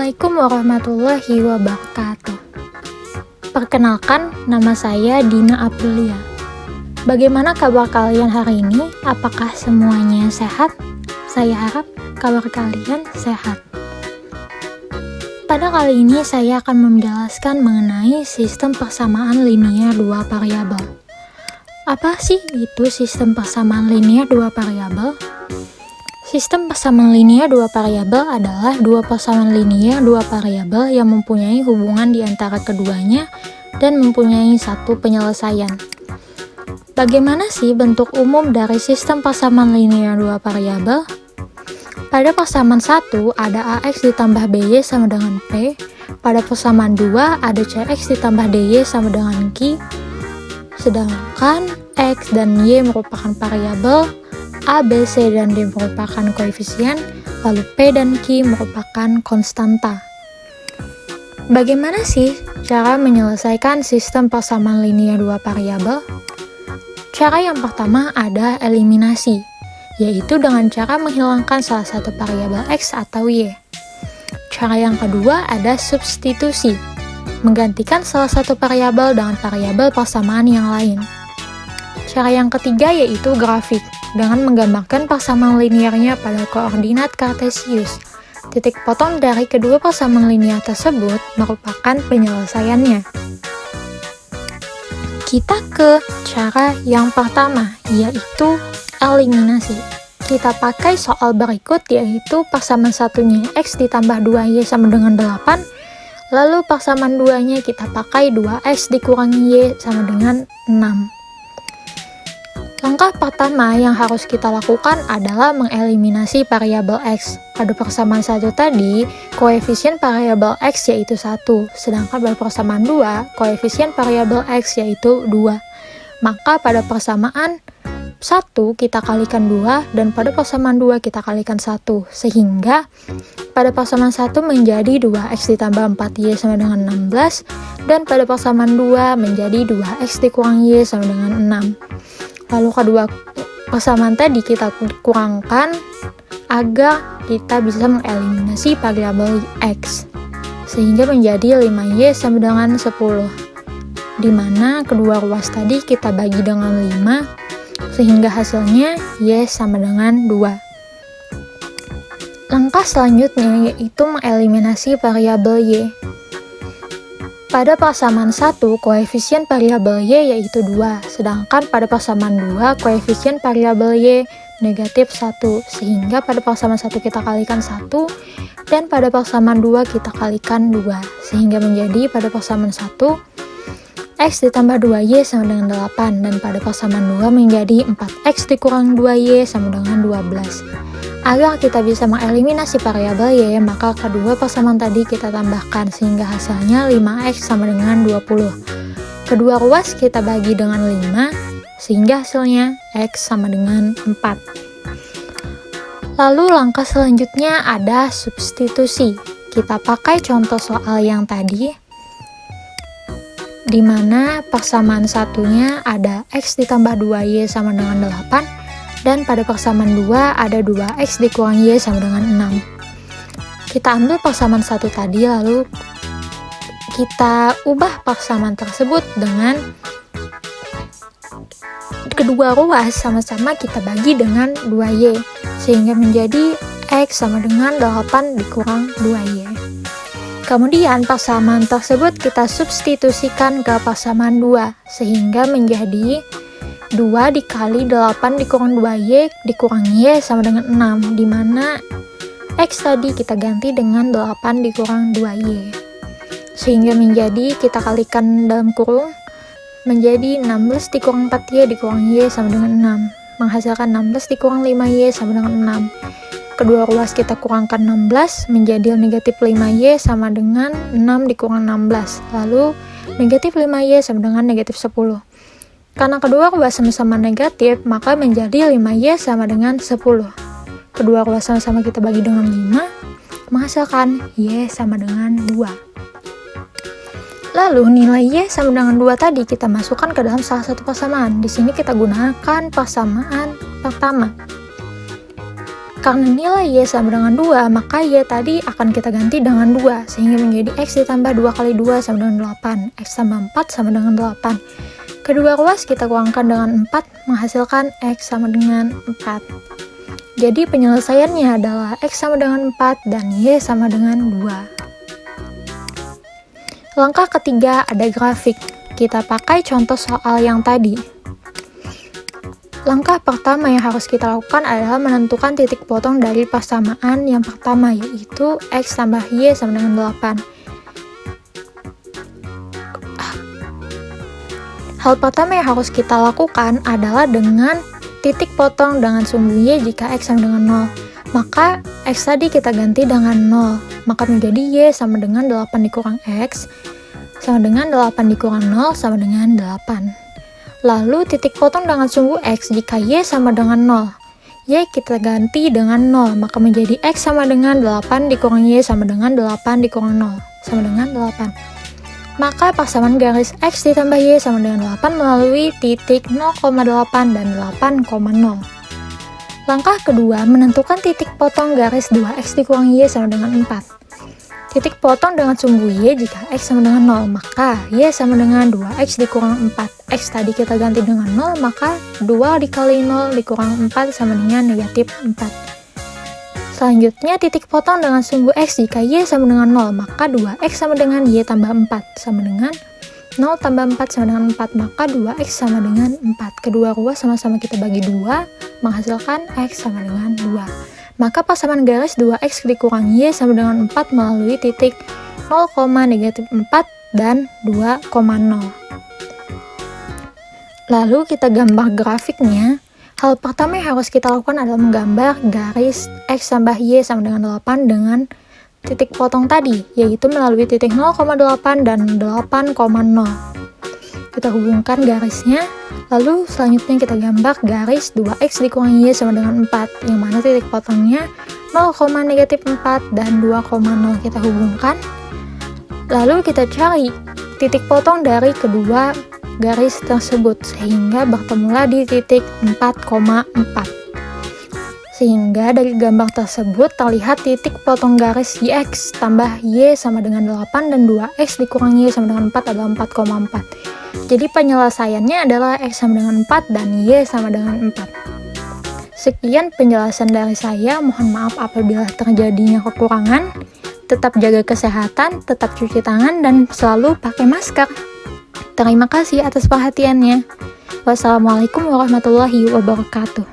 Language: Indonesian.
Assalamualaikum warahmatullahi wabarakatuh. Perkenalkan, nama saya Dina Aprilia. Bagaimana kabar kalian hari ini? Apakah semuanya sehat? Saya harap kabar kalian sehat. Pada kali ini saya akan menjelaskan mengenai sistem persamaan linear dua variabel. Apa sih itu sistem persamaan linear dua variabel? Sistem persamaan linear dua variabel adalah dua persamaan linear dua variabel yang mempunyai hubungan di antara keduanya dan mempunyai satu penyelesaian. Bagaimana sih bentuk umum dari sistem persamaan linear dua variabel? Pada persamaan 1 ada AX ditambah BY sama dengan P. Pada persamaan 2 ada CX ditambah DY sama dengan Q. Sedangkan X dan Y merupakan variabel, A, B, C, dan D merupakan koefisien, lalu P dan Q merupakan konstanta. Bagaimana sih cara menyelesaikan sistem persamaan linear dua variabel? Cara yang pertama ada eliminasi, yaitu dengan cara menghilangkan salah satu variabel X atau Y. Cara yang kedua ada substitusi, menggantikan salah satu variabel dengan variabel persamaan yang lain. Cara yang ketiga yaitu grafik, dengan menggambarkan persamaan linearnya pada koordinat kartesius. Titik potong dari kedua persamaan linear tersebut merupakan penyelesaiannya. Kita ke cara yang pertama, yaitu eliminasi. Kita pakai soal berikut, yaitu persamaan satunya X ditambah 2Y sama dengan 8, lalu persamaan 2-nya kita pakai 2X dikurangi Y sama dengan 6. Langkah pertama yang harus kita lakukan adalah mengeliminasi variabel X. Pada persamaan 1 tadi, koefisien variabel X yaitu 1, sedangkan pada persamaan 2, koefisien variabel X yaitu 2. Maka pada persamaan 1 kita kalikan 2, dan pada persamaan 2 kita kalikan 1, sehingga pada persamaan 1 menjadi 2X ditambah 4Y sama dengan 16, dan pada persamaan 2 menjadi 2X dikurangi Y sama dengan 6. Lalu kedua persamaan tadi kita kurangkan agar kita bisa mengeliminasi variabel X, sehingga menjadi 5Y sama dengan 10, dimana kedua ruas tadi kita bagi dengan 5, sehingga hasilnya Y sama dengan 2. Langkah selanjutnya yaitu mengeliminasi variabel Y. Pada persamaan 1, koefisien variabel Y yaitu 2, sedangkan pada persamaan 2, koefisien variabel Y negatif 1, sehingga pada persamaan 1 kita kalikan 1, dan pada persamaan 2 kita kalikan 2, sehingga menjadi pada persamaan 1, X ditambah 2Y sama dengan 8, dan pada persamaan 2 menjadi 4X dikurang 2Y sama dengan 12. Agar kita bisa mengeliminasi variabel Y, maka kedua persamaan tadi kita tambahkan, sehingga hasilnya 5X sama dengan 20. Kedua ruas kita bagi dengan 5, sehingga hasilnya X sama dengan 4. Lalu langkah selanjutnya ada substitusi. Kita pakai contoh soal yang tadi, di mana persamaan satunya ada X ditambah 2Y sama dengan 8, dan pada persamaan 2 ada 2X dikurangi Y sama dengan 6. Kita ambil persamaan 1 tadi, lalu kita ubah persamaan tersebut dengan kedua ruas sama-sama kita bagi dengan 2Y, sehingga menjadi X sama dengan 8 dikurang 2Y. Kemudian persamaan tersebut kita substitusikan ke persamaan 2, sehingga menjadi 2 dikali 8 dikurang 2Y dikurangi Y sama dengan 6, dimana X tadi kita ganti dengan 8 dikurang 2Y, sehingga menjadi kita kalikan dalam kurung menjadi 16 dikurang 4Y dikurangi Y sama dengan 6, menghasilkan 16 dikurang 5Y sama dengan 6. Kedua ruas kita kurangkan 16 menjadi negatif 5Y sama dengan 6 dikurang 16, lalu negatif 5Y sama dengan negatif 10. Karena kedua ruas sama-sama negatif, maka menjadi 5Y sama dengan 10. Kedua ruas sama-sama kita bagi dengan 5, menghasilkan Y sama dengan 2. Lalu nilai Y sama dengan 2 tadi kita masukkan ke dalam salah satu persamaan. Di sini kita gunakan persamaan pertama. Karena nilai Y sama dengan 2, maka Y tadi akan kita ganti dengan 2, sehingga menjadi X ditambah 2 kali 2 sama dengan 8, X tambah 4 sama dengan 8. Kedua ruas kita kurangkan dengan 4, menghasilkan X sama dengan 4. Jadi penyelesaiannya adalah X sama dengan 4 dan Y sama dengan 2. Langkah ketiga ada grafik. Kita pakai contoh soal yang tadi. Langkah pertama yang harus kita lakukan adalah menentukan titik potong dari persamaan yang pertama, yaitu X tambah Y sama dengan 8. Hal pertama yang harus kita lakukan adalah dengan titik potong dengan sumbu Y jika X sama dengan 0. Maka X tadi kita ganti dengan 0, maka menjadi Y sama dengan 8 dikurang X sama dengan 8 dikurang 0 sama dengan 8. Lalu titik potong dengan sumbu X jika Y sama dengan 0. Y kita ganti dengan 0, maka menjadi X sama dengan 8 dikurang Y sama dengan 8 dikurang 0, sama dengan 8. Maka persamaan garis X ditambah Y sama dengan 8 melalui titik 0,8 dan 8,0. Langkah kedua, menentukan titik potong garis 2X dikurang Y sama dengan 4. Titik potong dengan sumbu Y jika X sama dengan 0, maka Y sama dengan 2X dikurang 4. X tadi kita ganti dengan 0, maka 2 dikali 0 dikurang 4 sama dengan negatif 4. Selanjutnya, titik potong dengan sumbu X jika Y sama dengan 0, maka 2X sama dengan Y tambah 4 sama dengan 0 tambah 4 sama dengan 4, maka 2X sama dengan 4. Kedua ruas sama-sama kita bagi 2, menghasilkan X sama dengan 2. Maka persamaan garis 2X dikurang Y sama dengan 4 melalui titik 0, negatif 4 dan 2,0. Lalu kita gambar grafiknya. Hal pertama yang harus kita lakukan adalah menggambar garis X tambah Y sama dengan 8 dengan titik potong tadi, yaitu melalui titik 0,8 dan 8,0. Kita hubungkan garisnya, lalu selanjutnya kita gambar garis 2X dikurang Y sama dengan 4, yang mana titik potongnya 0, negatif 4 dan 2,0 kita hubungkan. Lalu kita cari titik potong dari kedua garis tersebut, sehingga bertemulah di titik 4,4. Sehingga dari gambar tersebut terlihat titik potong garis X tambah Y sama dengan 8 dan 2X dikurang Y sama dengan 4 adalah 4,4. Jadi penyelesaiannya adalah X sama dengan 4 dan Y sama dengan 4. Sekian penjelasan dari saya, mohon maaf apabila terjadinya kekurangan. Tetap jaga kesehatan, tetap cuci tangan, dan selalu pakai masker. Terima kasih atas perhatiannya. Wassalamualaikum warahmatullahi wabarakatuh.